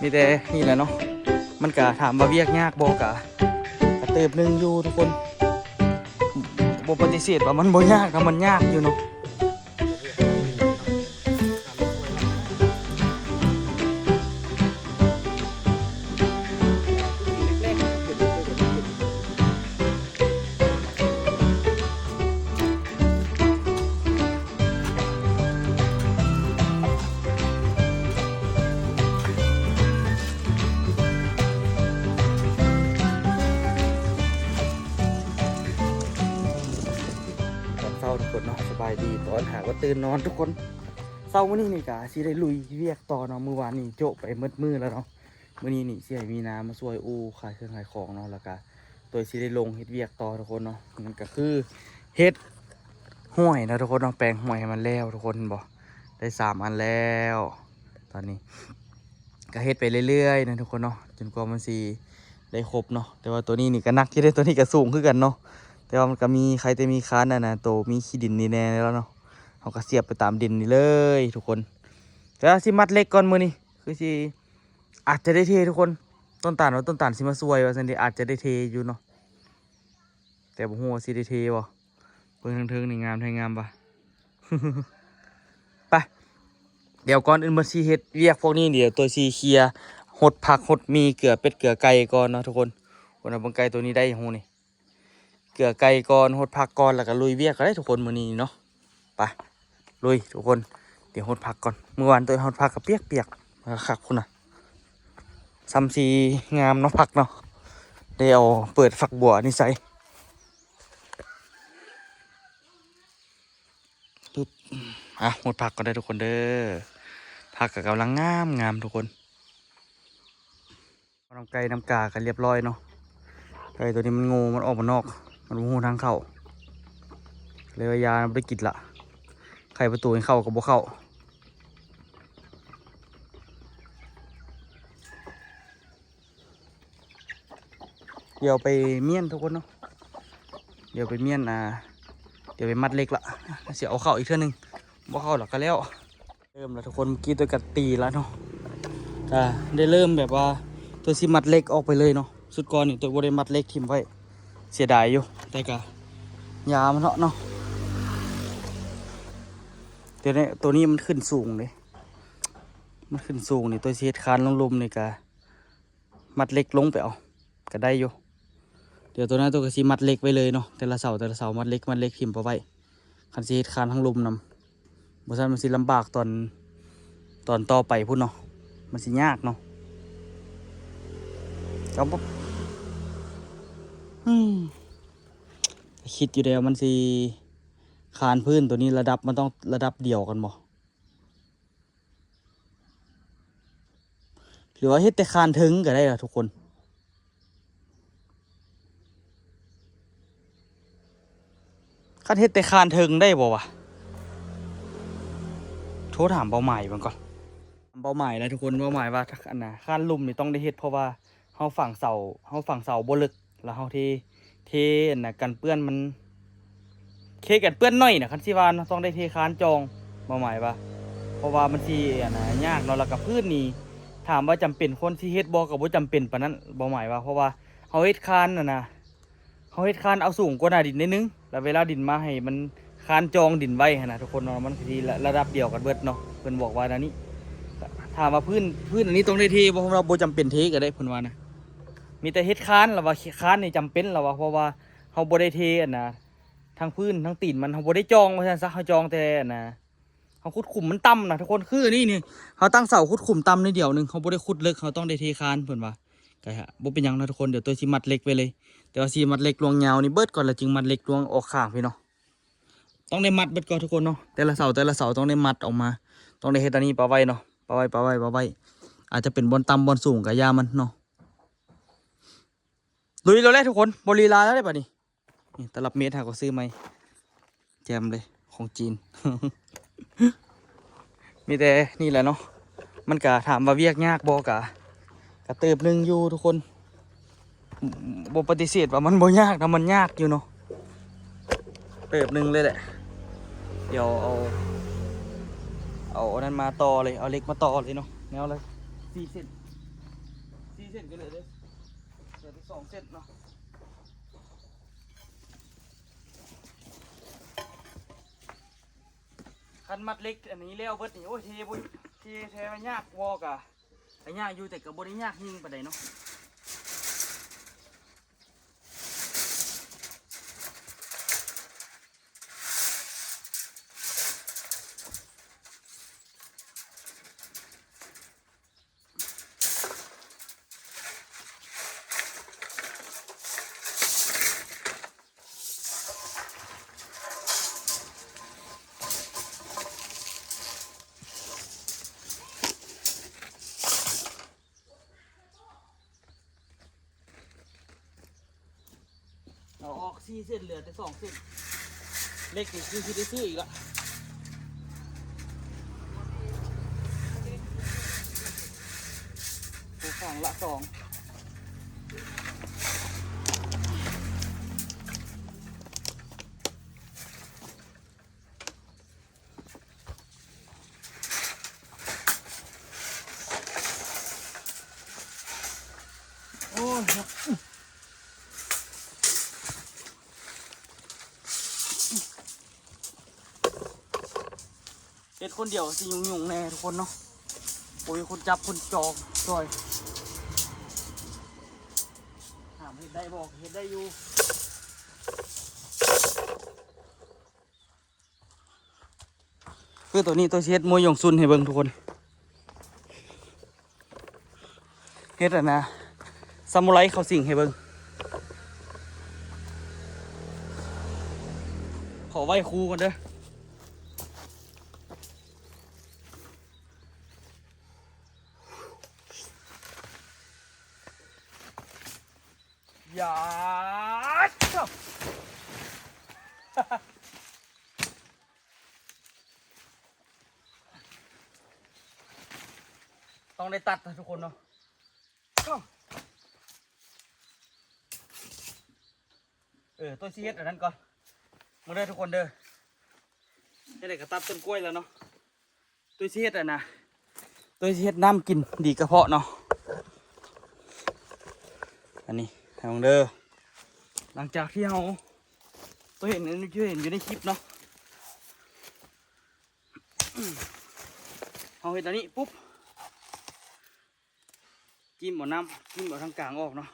มีแต่นี่แหละเนาะมันกะถามว่าเวียกยากบ่กะเติบหนึ่งอยู่ทุกคนบ่ปฏิเสธว่ามันบ่ยากนะมันยากอยู่เนาะเศร้าทุกคนเนาะสบายดีตอนหาว่าตื่นนอนทุกคนเศร้ามื้อนี้นี่กะสิได้ลุยเวียกต่อเนาะมื้อวานนี่โจะไปมืดแล้วเนาะมื้อนี้นี่สิให้มีน้ำมาช่วยอูขายเครื่องขายของเนาะแล้วก็ตัวสิได้ลงเฮ็ดเวียกต่อทุกคนเนาะมันก็คือเฮ็ดห้วยนะทุกคนเนาะแปลงห้วยให้มันแล้วทุกคนบ่ได้3 อันแล้วตอนนี้ก็เฮ็ดไปเรื่อยๆนะทุกคนเนาะจนกว่ามันสิได้ครบเนาะแต่ว่าตัวนี้นี่ก็หนักที่ได้ตัวนี้ก็สูงขึ้นกันเนาะแต่ว่ามันก็มีใครแต่มีค้านนะโตมีขี้ดินนี่แน่แล้วเนาะเขาก็เสียบไปตามดินนี่เลยทุกคนแต่สิมัดเล็กก่อนมือนี่คือสิอาจจะได้เททุกคนต้นตาลว่าต้นตาลสิมาซวยว่าสันดีอาจจะได้เทอยู่เนาะแต่บ่ฮู้ว่าสิได้เทบ่เบิ่งเทิงๆนี่งามไทยงามปะ ไปเดี๋ยวก่อนอื่นมาสิเฮ็ดเวียกพวกนี้เดี๋ยวตัวสิเคลียร์หดผักหดมีเกลือเป็ดเกลือไก่ก่อนเนาะทุกคนคนเอาเบิ่งไก่ตัวนี้ได้ฮู้นี่เกลือไก่ก่อนหดผักก่อนแล้วก็ลุยเวียกก็ได้ทุกคนมื้อนี้เนาะไปลุยทุกคนเดี๋ยวหดผักก่อนเมื่อวานตัวหดผักก็เปียกๆคักคุณน่ะซ้ำสีงามเนาะผักเนาะเดี๋ยวเปิดฝักบัวนี่ใส่ปึ๊บหดผักก็ได้ทุกคนเด้อผักก็กำลังงามทุกคนน้ำไก่น้ำกากันเรียบร้อยเนาะไก่ตัวนี้มันงูมันออกมานอกมันงูทางเข้าเลยว่ายาไม่ได้กินละไข่ประตูให้เข้ากับบ่เข้าเดี๋ยวไปเมี่ยนทุกคนเนาะเดี๋ยวไปเมี่ยนเดี๋ยวไปมัดเล็กละเสียเอาเข้าอีกเท่านึงบ่เข้าหรอกก็แล้วเริ่มแล้วทุกคนเมื่อกี้ตัวกัดตีแล้วเนาะได้เริ่มแบบว่าตัวสิมัดเล็กออกไปเลยเนาะสุดก่อนนี่ตัวบ่ได้มัดเล็กทิ่มไว้เสียดายอยู่แต่ก็ยามันเนาะเดี๋ยวนี้ตัวนี้มันขึ้นสูงเลยมันขึ้นสูงนี่ตัวเสียดคานลงลุมนี่ก็มัดเล็กลงไปเอาก็ได้อยู่เดี๋ยวตัวนั้นตัวก็สิมัดเล็กไว้เลยเนาะแต่ละเสามัดเล็กทิ่มไปไว้คันเสียดคานทั้งลุมนำบ่ซั่นมันสิลำบากตอนต่อไปพุ่นเนาะมันสิยากเนาะเอาปุ๊บคิดอยู่เดียวมันสิคานพื้นตัวนี้ระดับมันต้องระดับเดียวกันบ่หรือว่าเฮ็ดแต่คานถึงก็ได้ล่ะทุกคนคันเฮ็ดแต่คานถึงได้บ่วะโทรถามเป้าหมายมันก่อนเป้าหมายนะทุกคนเป้าหมายว่าอันน่ะคานลุ่มนี่ต้องได้เฮ็ดเพราะว่าเฮาฝั่งเสาบ่ลึกแล้วเฮาเทอันน่ะกันเปื้อนมันเคกันเปื้อนน้อยน่ะคันสิว่าต้องได้เทคานจองเป้าหมายว่าเพราะว่ามันสิอันน่ะยากเนาะแล้วก็พื้นนี่ถามว่าจำเป็นคนที่เฮ็ดบ่ก็บ่จำเป็นปานนั้นเป้าหมายว่าเพราะว่าเฮาเฮ็ดคานน่ะนะเฮาเฮ็ดคานเอาสูงกว่าหน้าดินนิดนึงแล้วเวลาดินมาให้มันคานจองดินไว้หั่นน่ะทุกคนเนาะมันสิระดับเดียวกันเบิดเนาะเพิ่นบอกว่าอันนี้ถามว่าพื้นอันนี้ต้องได้เทบ่เพราะเราบ่จำเป็นเทก็ได้เพิ่นว่านะมีแต่เฮ็ดคานแล้วว่าคานนี่จำเป็นแล้วว่าเพราะว่าเฮาบ่ได้เทอันน่ะทั้งพื้นทั้งตีนมันเฮาบ่ได้จองว่าซั่นซะเฮาจองแต่อันน่ะเฮาขุดขุมมันต่ำนะทุกคนคืออันนี้นี่เฮาตั้งเสาขุดขุมต่ำนิดเดียวนึงเฮาบ่ได้ขุดลึกเฮาต้องได้เทคานเพิ่นว่าก็ฮะบ่เป็นหยังนะทุกคนเดี๋ยวตัวสิมัดเล็กไว้เลยแต่ว่าสิมัดเล็กลวงยาวนี่เบิดก่อนแล้วจึงมัดเล็กลวงออกข้างพี่เนาะต้องได้มัดเบิดก่อนทุกคนเนาะแต่ละเสาต้องได้มัดออกมาต้องได้เฮ็ดอันนี้ปะไว้เนาะปะไว้อาจจะเป็นบนต่ำบนสูงกับยามันเนาะลุยเราแล้วทุกคนบริลาแล้วได้ป่ะนี่ตลับเมตรหาก็ซื้อไหมแจมเลยของจีน มีแต่นี่แหละเนาะมันกะถามว่าเวียกยากบ่กะเติบหนึ่งอยู่ทุกคนบ่ปฏิเสธว่ามันบ่ยากนะมันยากอยู่เนาะเติบหนึ่งเลยแหละเดี๋ยวเอานั้นมาต่อเลยเอาเหล็กมาต่อเลยเนาะ วเลย4 เซน4 เซนก็เลยเด้เหลือไป2 เซนเนาะคันมัดเล็กอันนี้แล้วเบิดนี่โอ้ยเทบุยเทแท้มันยากวอกะแต่ยากอยู่แต่กับบริยากยิ่งปานใดเนาะเอาออก4 เซนเหลือแต่2 เซนเล็กนี่คือสิได้ซื้ออีกอะตัวข้างละ2โอ้ยเฮ็ดคนเดียวสิยุ่งๆแน่ทุกคนเนาะโอ้ยคนจับคนจองซอยถามเฮ็ดได้บอกเฮ็ดได้อยู่คือตัวนี้ตัวเฮ็ดมวยยงซุนให้เบิ่งทุกคนเฮ็ดนะซามูไรเขาสิงให้เบิ่งขอไหว้ครูก่อนเด้ออย่าต้องได้ตัดนะทุกคนเนาะตัวซีเฮ็ดอันนั้นก่อนมาเด้อทุกคนเด้อได้เลยกระตับต้นกล้วยแล้วเนาะตัวซีเฮ็ดอ่ะนะตัวซีเฮ็ดน้ำกินดีกระเพาะเนาะอันนี้ทางเด้อหลังจากที่เราตัวเห็นอยู่ในคลิปเนาะเราเห็นอันนี้ปุ๊บจิ้มเอาน้ำจิ้มเอาทางกลางออกเนาะ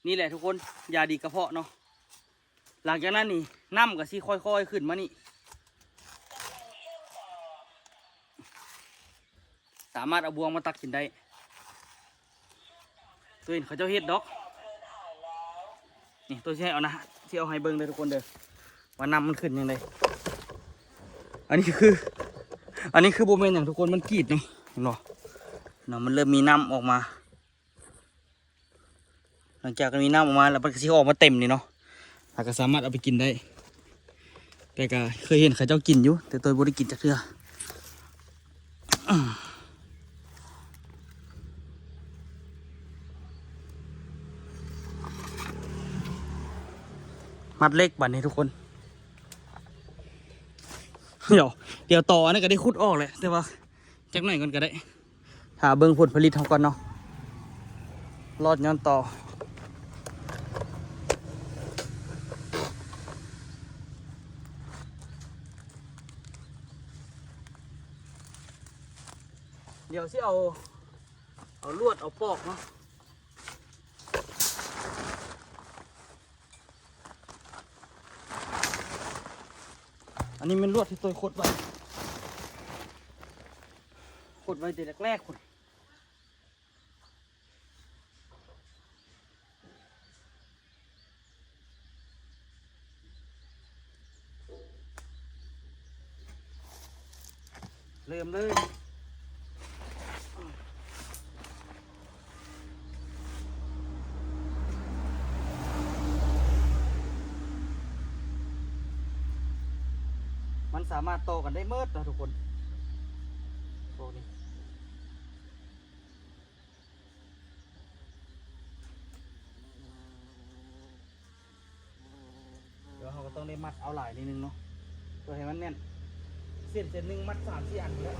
นี่แหละทุกคนยาดีกระเพาะเนาะหลังจากนั้นนี่น้ำก็สิค่อยๆขึ้นมานี่สามารถเอาบวงมาตักกินได้ตัวเห็นเขาเจ้าเฮ็ดดอกนี่ตัวที่ให้เอานะที่เอาให้เบิ้งเลยทุกคนเด้อว่าน้ำมันขึ้นยังไงอันนี้คือโบเมนอย่างทุกคนมันกรีดเนาะเห็นบ่เนาะมันเริ่มมีน้ำออกมาหลังจากมีน้ำออกมาแล้วมันก็สิออกมาเต็มนี่เนาะเราก็สามารถเอาไปกินได้แต่ก็เคยเห็นเขาเจ้ากินอยู่แต่ตัวบ่ได้กินจักเทื่อมัดเล็กบัดนี้ทุกคนเดี๋ยวต่ออันนี้ก็ได้ขุดออกเลยแต่ว่าจักหน่อยก่อนก็ได้หาเบิ่งผลผลิตเขาก่อนเนาะรอดย้อนต่อเดี๋ยวสิเอาลวดเอาปอกเนาะอันนี้เป็นลวดที่ตัวขดไว้แต่แรกๆคนเริ่มเลย มันสามารถต่อกันได้เมิดนะทุกคนพวกนี้เดี๋ยวเราก็ต้องได้มัดเอาหลายนิดนึงเนาะเพื่อให้มันแน่นเส้นหนึ่งมัด3-4 อันแล้ว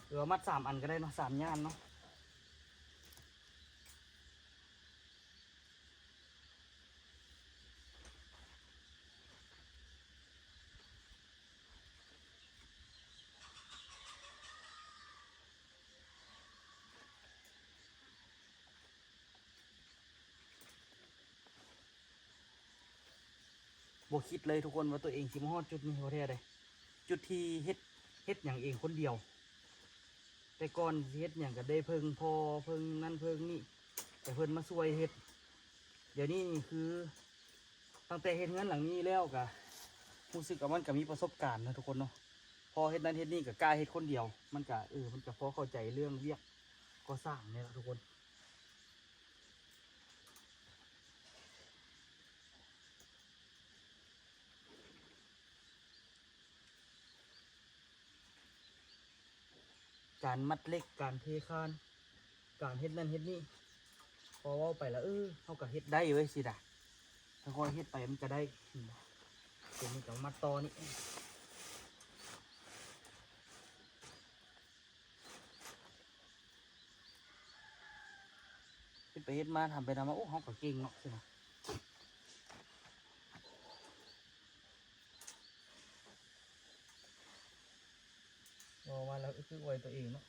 หรือว่ามัด3 อันก็ได้เนาะ3 ย่านเนาะบ่คิดเลยทุกคนว่าตัวเองสิมาฮอดจุดนี้ประเทศใดจุดที่เฮ็ดอย่างเองคนเดียวแต่ก่อนสิเฮ็ดอย่างก็ได้เพิ่งพอเพิ่งนั่นเพิ่งนี่แต่เพิ่นมาช่วยเฮ็ดเดี๋ยวนี้นี่คือตั้งแต่เฮ็ดเงินหลังนี้แล้วก็รู้สึกว่ามันก็มีประสบการณ์นะทุกคนเนาะพอเฮ็ดนั้นเฮ็ดนี่ก็กล้าเฮ็ดคนเดียวมันก็มันก็พอเข้าใจเรื่องเวียกก่อสร้างเนี่ยแหละทุกคนการมัดเหล็กการเทคานการเฮ็ดนั่นเฮ็ดนี่พอเว่าไปแล้วเขาก็เฮ็ดได้เว้ยสิด่ะถ้าค่อยเฮ็ดไปมันก็ได้เดี๋ยวมันก็มัดต่อนี่เฮ็ดไปเฮ็ดมาทำไปทำมาโอ้เขาก็เก่งเนาะสินะบอกว่าแล้วคืออวยตัวเองเนาะ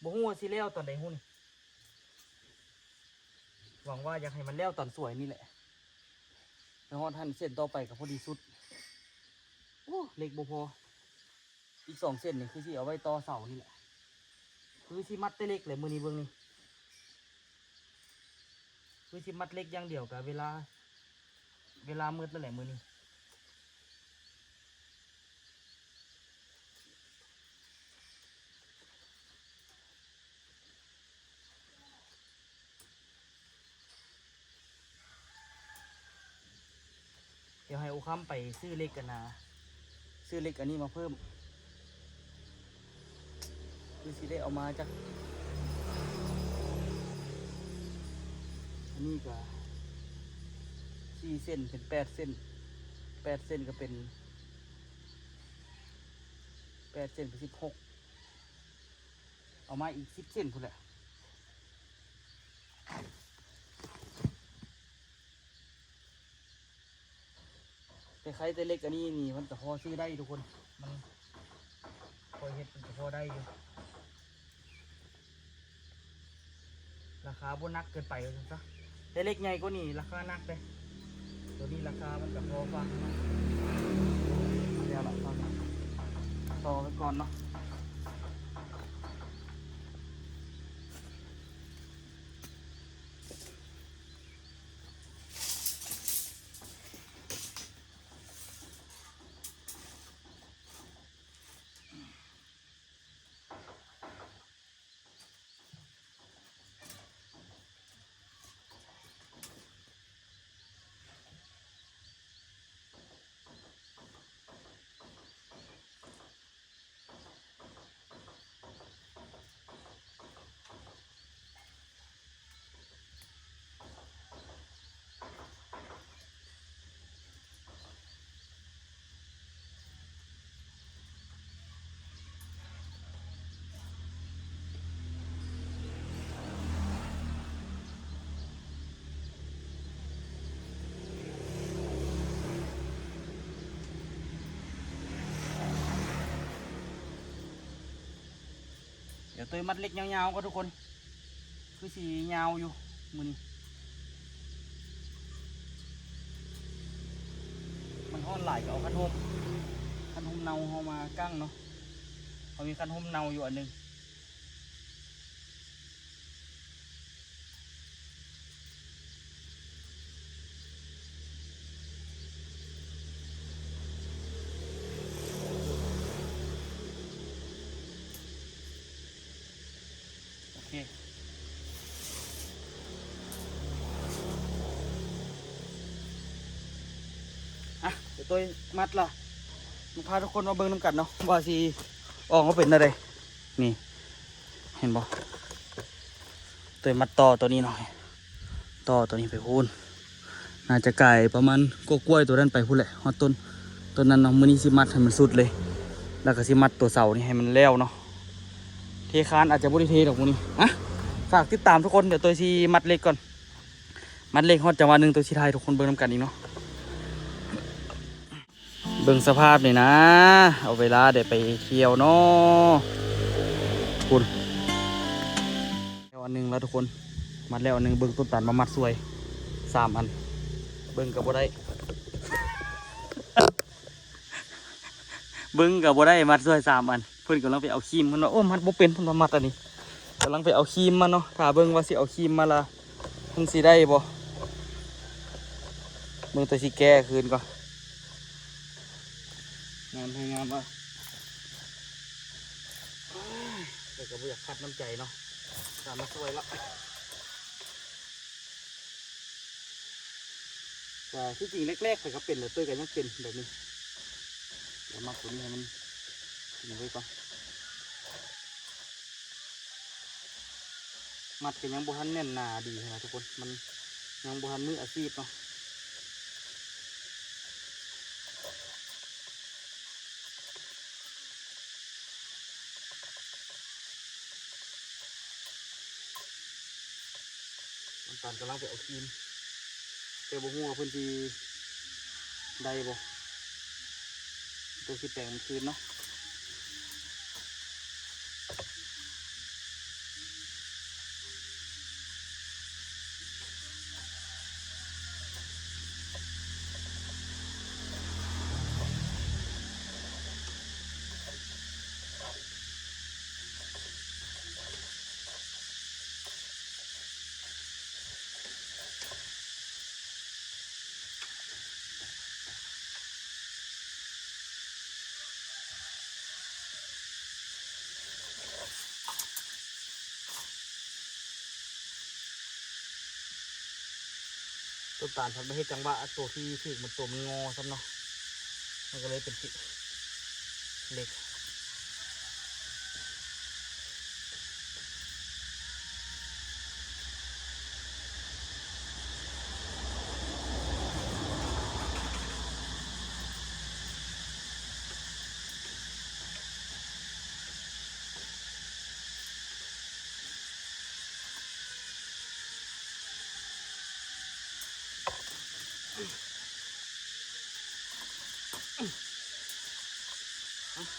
บ่ฮู้ว่าสิแล้วตอนใดฮู้นี่หวังว่าอยากให้มันแล้วตอนสวยนี่แหละแล้วฮอดท่านเส้นต่อไปกับพอดีสุดโอ้เล็กบ่พออีก2 เส้นนี่คือสิเอาไว้ต่อเสานี่แหละคือสิมัดแต่เล็กเลยมือนี้เบิ่งนี่คือสิมัดเล็กอย่างเดียวกับเวลามืดนั่นแหละมือนี้เดี๋ยวให้อุคัมไปซื้อเล็กกันนะซื้อเล็กอันนี้มาเพิ่มคือสิได้เอามาจากอันนี้ก็4 เส้นเป็น8 เส้น8 เส้นก็เป็น8 เส้นเป็น16เอามาอีก10 เส้นพุ่นแหละแต่ใครแต่เล็กอันนี้นี่มันก็พอซื้อได้ทุกคนมันพอเฮ็ดมันก็พอได้อยู่ราคาบ่นักเกินไปว่าซั่นซะแต่เล็กใหญ่กว่านี่ราคานักเด้ตัวนี้ราคามันก็พอฟังเนาะเดี๋ยวละตอนนี้ต่อไปก่อนเนาะเดี๋ยวตัวมัดเล็กยาวๆก็ทุกคนคือสียาวอยู่มือนี้มันห่อนหลายก็เอาคันห่มเนาเอามากั้งเนาะเขามีคันห่มเนาอยู่อันหนึง ตัวมัดล่ะมาพาทุกคนมาเบิ่งน้ำกันเนาะว่าสิออกมาเป็นอะไรนี่เห็นบ่ตัวมัดต่อตัวนี้หน่อยต่อตัวนี้ไปพูนน่าจะไก่ประมาณกล้วยตัวนั้นไปพูนแหละฮอดต้นนั้นเนาะมื้อนี้สิมัดให้มันสุดเลยแล้วก็สิมัดตัวเสานี่ให้มันแล้วเนาะเทคานอาจจะบ่ได้เทดอกมื้อนี้อะฝากติดตามทุกคนเดี๋ยวตัวสิมัดเล็กก่อนมัดเล็กฮอดจังหวะนึงตัวสิทายทุกคนเบิ่งน้ำกันอีกเนาะเบิ่งสภาพนี่นะเอาเวลาได้ไปเที่ยวเนาะคุณแล้วอันนึงแล้วทุกคนมัดแล้วอันนึงเบิ่งต้นตาลมามัดสวย3 อันเบิ่งกับบ่ได้ เบิ่งกับบ่ได้มัดสวย3 อันเพิ่นกำลังไปเอาครีมเพิ่นว่าโอ้มัดบ่เป็นเพิ่นว่ามัดอันนี้กำลังไปเอาครีมมาเนาะถ้าเบิ่งว่าสิเอาครีมมาละเพิ่นสิได้บ่เบิ่งตัวสิแก้คืนก่อนงามให้งามว่ะแต่ก็บ่อยากคัดน้ำใจเนาะตามมาสวยละแต่ที่จริงแรกๆไปก็เป็นแต่ตัวก็ยังเป็นแบบนี้เดี๋ยวมาผลให้มันไว้ก่อนมัดก็ยังบ่ทันแน่นหนาดีนะทุกคนมันยังบ่ทันมืออาชีพเนาะมันตอนกำลังไปเอาครีมเจอบ่ฮู้ว่าเพิ่นสิได้บ่ตัวสิแปลงมันคืนเนาะต้นตาลทำไม่ให้จังหวะตัวที่ถึกมันตัวมันงอซ้ำเนาะมันก็เลยเป็นสิเล็ก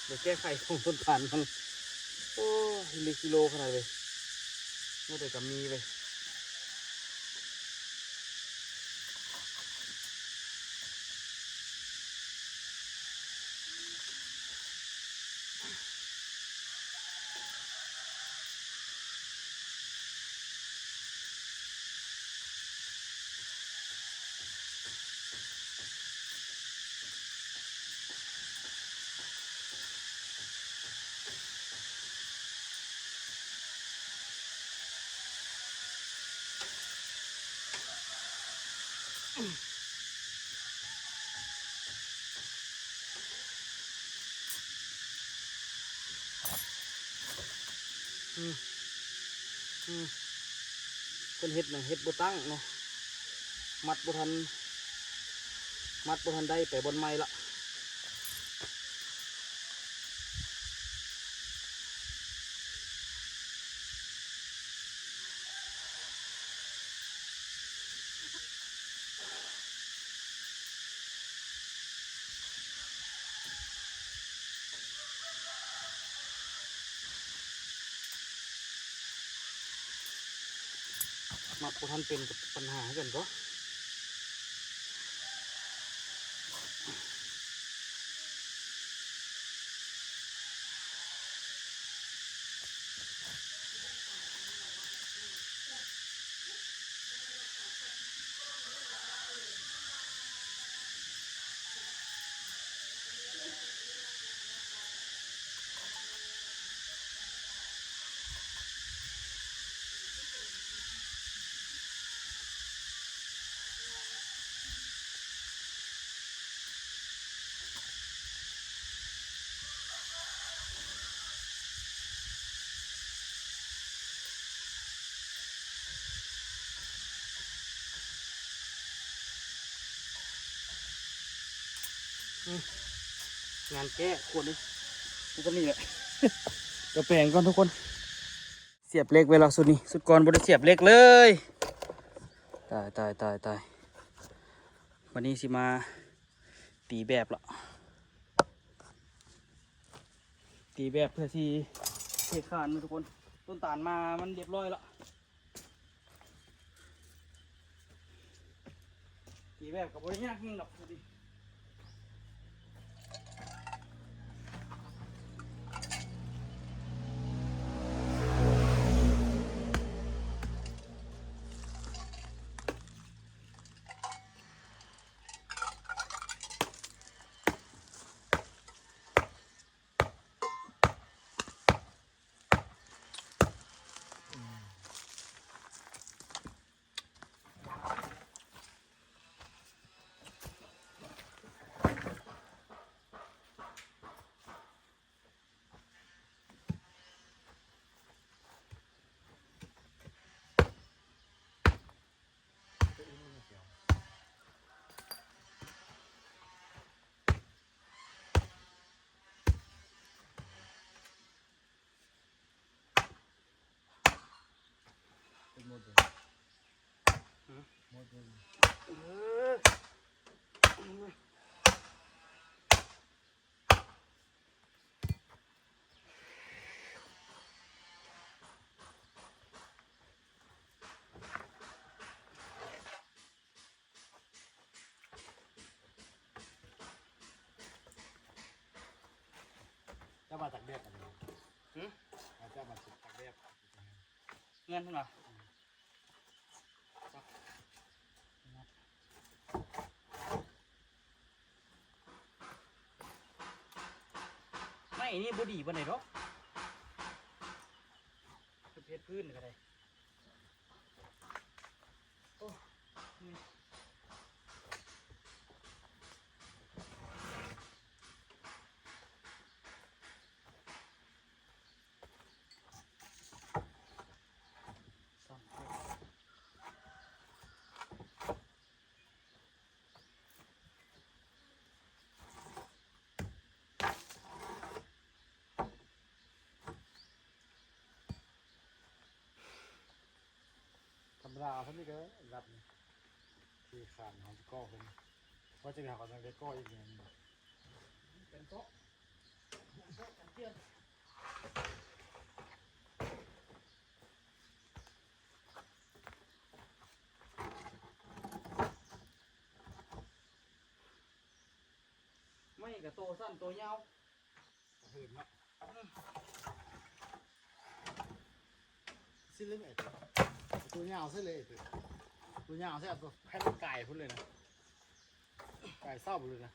เดี๋ยวแก้ไขของต้นตาลมันโอ้ยเลยกิโลขนาดเลยน่าจะกับมีไปคนเฮ็ดน่ะเฮ็ดบ่ตั้งเนาะมัดบ่ทันได้ไปบนไม้ละมัดบ่ทันเป็นกับปัญหากันก็ งานแก้ขวดนึงนี่ก็นี่แหละ เดี๋ยวแปลงก่อนทุกคนเสียบเหล็กเวลาสุดนี่สุดก่อนบริเสียบเหล็กเลยตายวันนี้สิมาตีแบบละตีแบบเพื่อที่เทคานทุกคนต้นตาลมามันเรียบร้อยละตีแบบกับบริยากยิ่งหรอกดูดิ จะมาจากแบบอะไรจะมาจากแบบ เงินเท่าไหร่ไม่นี่บดีปะไหนหรอกคือเพชรพื้นก็ได้โอ้นี่ธรรมดาท่านนี่ก็รับที่ขาดของก้อผมเพราะจะหาของทางได้ก้ออีกอย่างเป็นโต๊ะไม่กับโตสั้นโตยาว หืนเนาะสิ้นเรื่องไอ้ตัวยาวซะเลยตัวยาวซะตัวแผ่นไก่พุ่นเลยนะไก่เศร้าพุ่นเลยนะ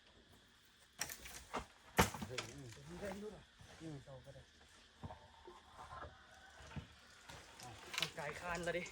เล่นด้วยโตก็ได้เอาไก่คานละดิ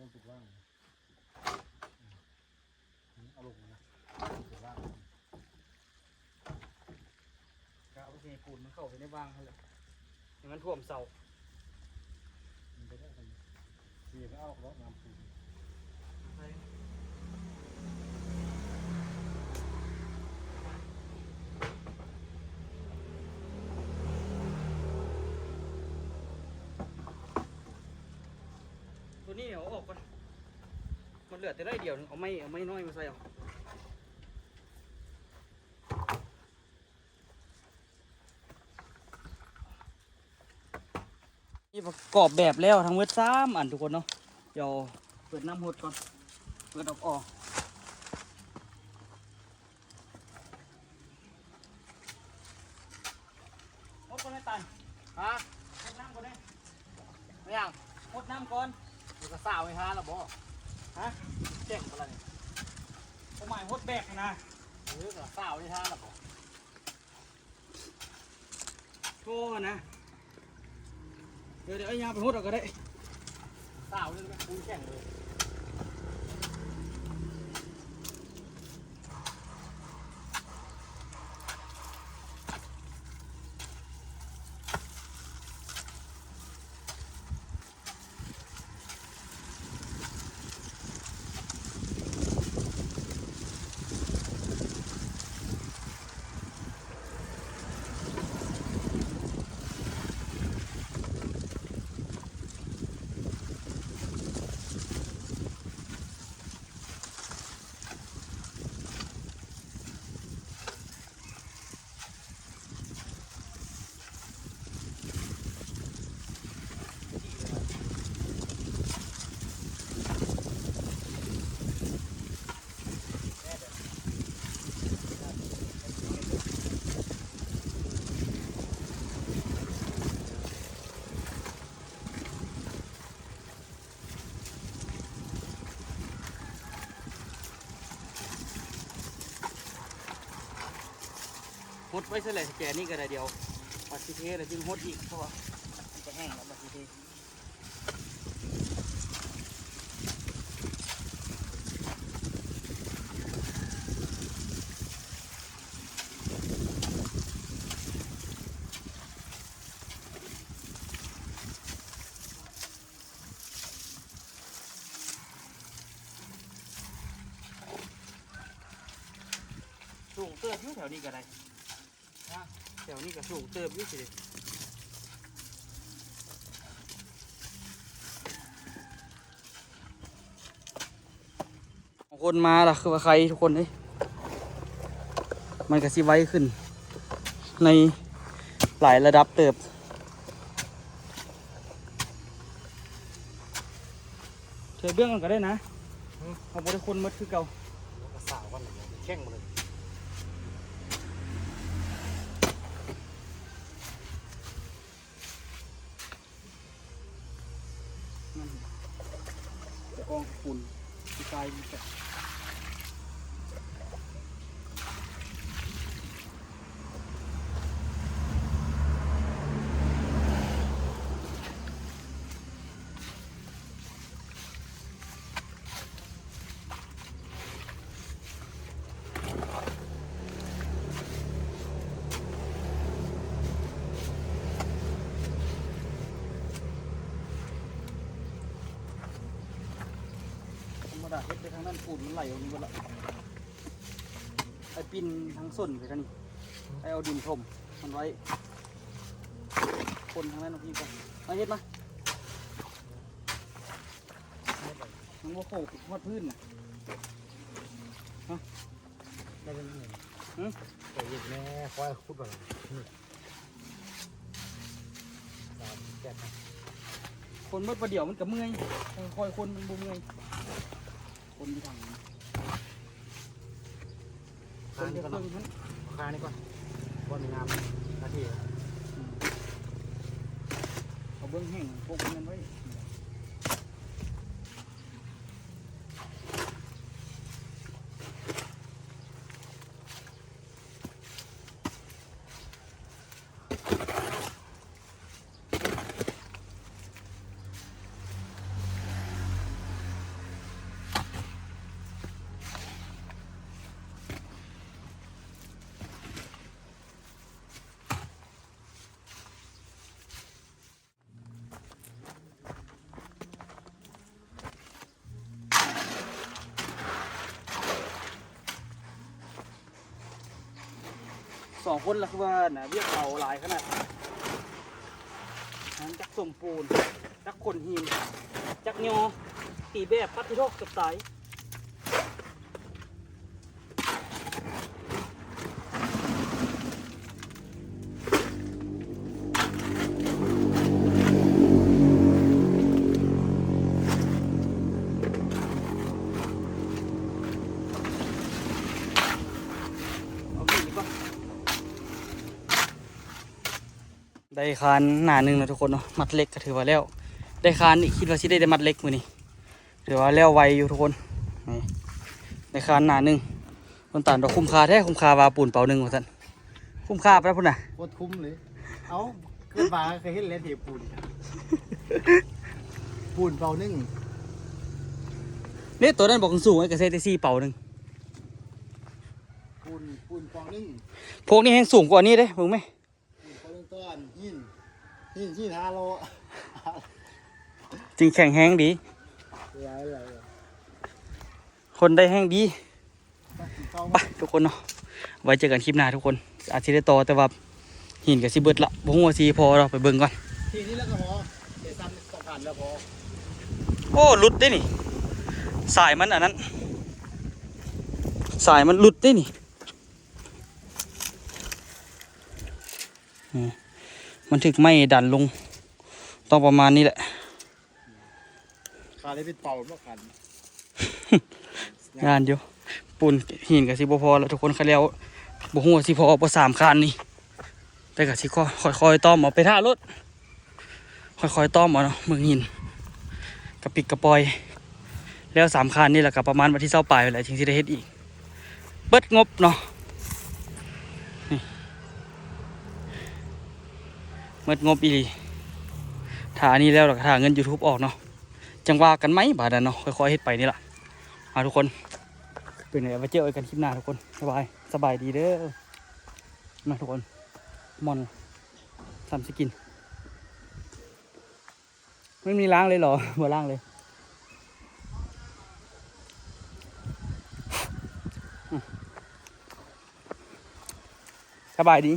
นสุดล่างเอาลงนะสุดล่าง กะเอาไปเทปูนมันเข้าไปในว่างเขาเลยอย่างนั้นท่วมเสา มันจะได้ทำเสียก็เอาล้อน้ำปูน ตัวนี้เอาออกก่อนมันเหลือแต่ได้เดียวนึงเอาไม่น้อยมาใส่เอานี่ประกอบแบบแล้วทั้งหมด3อันทุกคนเนาะเดี๋ยวเปิดน้ำหดก่อนเปิดออกหดก่อนให้ตัน ฮะ หดน้ำก่อนเลย ไม่ยัง หดน้ำก่อน มันก็สาวไว้ฮะละบ่ ฮะ แจ้งอะไรเนี่ย ผมหมายหดแบกนะ หรือก็สาวไว้ฮะละบ่ โทษนะเดี๋ยวไอ้ยาไปหดเอาก็ได้ สาวเลยปูแข่งเลย หดไว้เสร็จแล้วแกนี่ก็ได้เดียวปัดทีเทแล้วจึงหดอีกเพราะว่ามันจะแห้งแล้วปัดทีเทสูงเติบอยู่แถวนี้ก็ได้แถวนี้ก็สูงเติบอยู่สิคนมาล่ะคือว่าใครทุกคนเลยมันก็สิไว้ขึ้น ในหลายระดับเติบเทเบื้องกันก็ได้นะเอาบริคนมัดคือเก่า มันก็สาวกันเลยแข่งมาเลย นั่นกองฝุ่นที่กายมีแต่ธรรมดาเฮ็ดไปทางนั้นฝุ่นมันไหลออกนี่หมดละไอ้ปินทางส้นไปทางนี้ไอ้เอาดินถมมันไว้คนทางนั้นเอาพี่ก่อนมาเฮ็ดมามันว่าโขกวาดพื้นน่ะ ได้เป็นหนึ่ง หือ แต่ยิงแม่คอยคุดก่อนสามแก่นะ คนเมื่อประเดี๋ยวมันกับเมื่อยคอยคนมันบ่เมื่อยคนที่ทางนี้ค คาน น นี่ เดียว ก่อน เพิ่งนั้น คานนี่ก่อนบอลมีน้ำนาที เอาเบื้องแห้งพวกมันไว้ 2 คนแล้วคือว่าน่ะเรียกเราหลายขนาดทั้งจักสมปูนจักคนหินจักยอตีแบบปัดที่โลกกับสายได้คานหนาหนึ่งนะทุกคนเนาะมัดเล็กก็ถือว่าแล้วได้คานอีกคิดว่าสิได้มัดเล็กมือนี่ถือว่าแล้วไวอยู่ทุกคนนี่ได้คานหนาหนึ่งคนต่างดอกคุ้มค่าแท้คุ้มค่าวาปูนเป่าหนึ่งว่าท่านคุ้มค่าไปแล้วพุ่นน่ะ โคตรคุ้มเลยเอ้าเกิดมาเคยเห็นแล้วเทปูนปูนเปล่านึ่ง นี่ตัวนั้นบอกสูงไอ้กระเซตซี่เป่าหนึ่ง ปูนเปล่านึ่ง พวกนี้แห้งสูงกว่านี้เด้มึงไหม ปูนเปล่านึ่งต้นหินที่5 โล จริงแข็งแห้งดี หลาย คนได้แห้งดี เข้า ไปทุกคนเนาะไว้เจอกันคลิปหน้าทุกคนอาจจะได้ต่อแต่ว่าหินกับซีเบิร์ดละบุ้งว่าซีพอเราไปเบิ่งก่อน ทีนี้แล้วก็พอเดี๋ยวซ้ำ2 พันแล้วพอ โอ้หลุดได้นี่สายมันอันนั้นสายมันหลุดได้นี่มันถึกไม่ดันลงต้องประมาณนี้แหละ ขาได้เป็นเป่าเมื่อคัน งานอยู่ปูนหินกับซีบพอแล้วทุกคนเขาแล้วบุ้งว่าซีพอพอ3 คันนี่แต่กับซีก็ค่อยๆต้อมเอาไปท่ารถค่อยๆต้อมเอาเนาะมึงหินกระปิกกระปอยแล้ว3 คันนี่แหละกับประมาณวันที่20 ปลายไปแหละถึงจะได้เฮ็ดอีกเบิดงบเนาะนี่เบิดงบอีหลีถ้าอันนี้แล้วเราก็ถ้าเงิน YouTube ออกเนาะจังว่ากันไหมบาดนั้นเนาะค่อยๆเฮ็ดไปนี่แหละทุกคนเป็นไงไว้เจอกันคลิปหน้าทุกคนสบายดีเด้อมาทุกคนมอนทำสกินไม่มีล้างเลยเหรอบ่ล้างเลยสบายดี